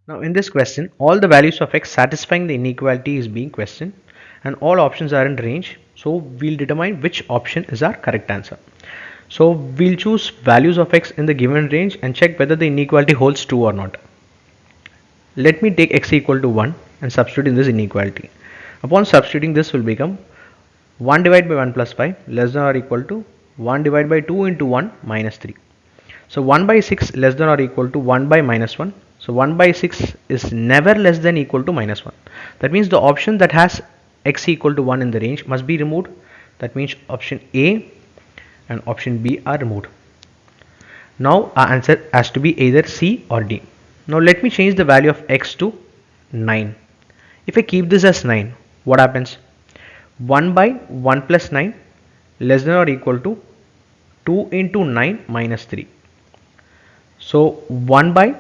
Now in this question, all the values of x satisfying the inequality is being questioned and all options are in range. So we'll determine which option is our correct answer. So we'll choose values of x in the given range and check whether the inequality holds true or not. Let me take x equal to 1 and substitute in this inequality. Upon substituting, this will become 1 divided by 1 plus 5 less than or equal to 1 divided by 2 into 1 minus 3. So 1 by 6 less than or equal to 1 by minus 1. So 1 by 6 is never less than equal to minus 1. That means the option that has x equal to 1 in the range must be removed. That means option A and option B are removed. Now our answer has to be either C or D. Now let me change the value of x to 9. If I keep this as 9, what happens? 1 by 1 plus 9 less than or equal to 2 into 9 minus 3. So 1 by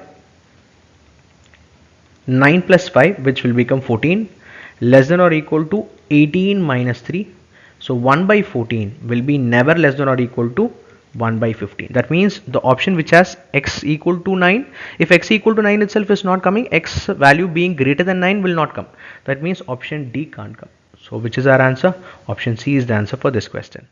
9 plus 5, which will become 14, less than or equal to 18 minus 3. So 1 by 14 will be never less than or equal to 1 by 15. That means the option which has x equal to 9, if x equal to 9 itself is not coming, x value being greater than 9 will not come. That means option D can't come. So which is our answer? Option C is the answer for this question.